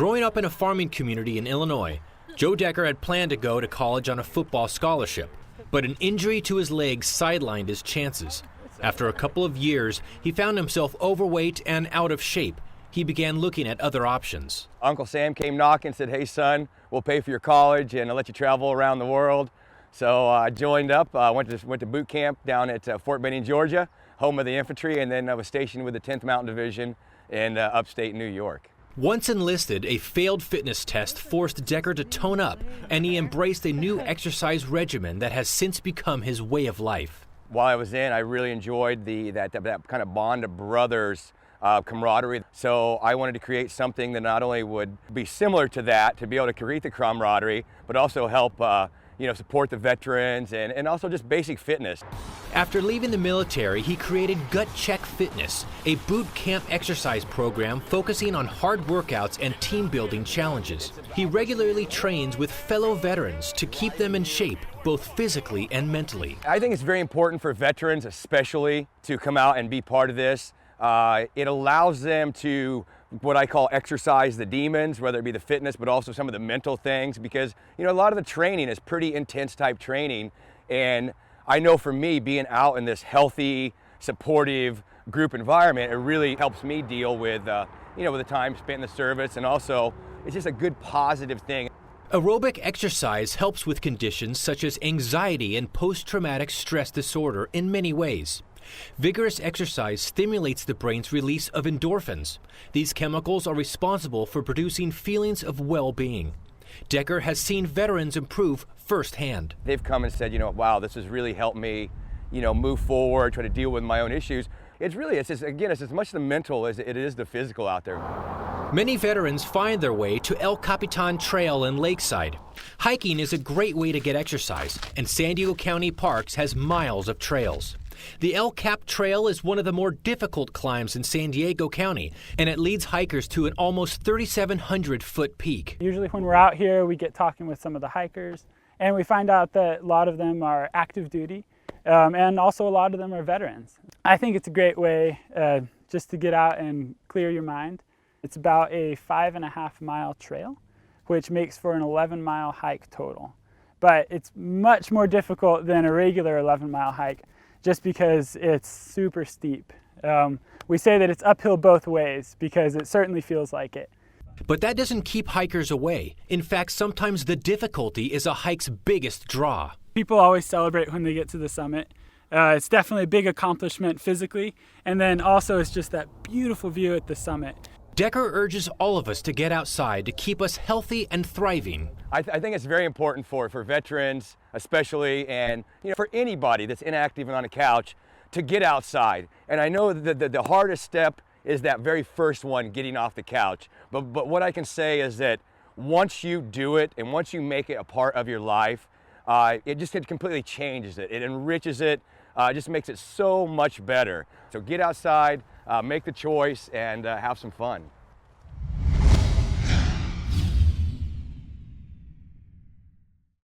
Growing up in a farming community in Illinois, Joe Decker had planned to go to college on a football scholarship, but an injury to his leg sidelined his chances. After a couple of years, he found himself overweight and out of shape. He began looking at other options. Uncle Sam came knocking and said, "Hey son, we'll pay for your college and I'll let you travel around the world." So I joined up, went to boot camp down at Fort Benning, Georgia, home of the infantry, and then I was stationed with the 10th Mountain Division in upstate New York. Once enlisted, a failed fitness test forced Decker to tone up, and he embraced a new exercise regimen that has since become his way of life. While I was in, I really enjoyed that kind of bond of brothers camaraderie. So I wanted to create something that not only would be similar to that, to be able to create the camaraderie, but also help support the veterans and also just basic fitness. After leaving the military, he created Gut Check Fitness, a boot camp exercise program focusing on hard workouts and team building challenges. He regularly trains with fellow veterans to keep them in shape, both physically and mentally. I think it's very important for veterans especially to come out and be part of this. It allows them to, what I call, exercise the demons, whether it be the fitness, but also some of the mental things, because a lot of the training is pretty intense type training. And I know for me, being out in this healthy, supportive group environment, it really helps me deal with, with the time spent in the service, and also it's just a good positive thing. Aerobic exercise helps with conditions such as anxiety and post-traumatic stress disorder in many ways. Vigorous exercise stimulates the brain's release of endorphins. These chemicals are responsible for producing feelings of well-being. Decker has seen veterans improve firsthand. They've come and said, wow, this has really helped me, move forward, try to deal with my own issues. It's as much the mental as it is the physical out there. Many veterans find their way to El Capitan Trail in Lakeside. Hiking is a great way to get exercise, and San Diego County Parks has miles of trails. The El Cap Trail is one of the more difficult climbs in San Diego County, and it leads hikers to an almost 3,700-foot peak. Usually when we're out here, we get talking with some of the hikers, and we find out that a lot of them are active duty, and also a lot of them are veterans. I think it's a great way just to get out and clear your mind. It's about a 5.5-mile trail, which makes for an 11-mile hike total. But it's much more difficult than a regular 11-mile hike, just because it's super steep. We say that it's uphill both ways because it certainly feels like it. But that doesn't keep hikers away. In fact, sometimes the difficulty is a hike's biggest draw. People always celebrate when they get to the summit. It's definitely a big accomplishment physically, and then also it's just that beautiful view at the summit. Decker urges all of us to get outside to keep us healthy and thriving. I think it's very important for veterans especially, and for anybody that's inactive and on a couch, to get outside. And I know that the hardest step is that very first one, getting off the couch. But what I can say is that once you do it and once you make it a part of your life, it completely changes it. It enriches it, just makes it so much better. So get outside, make the choice, and have some fun.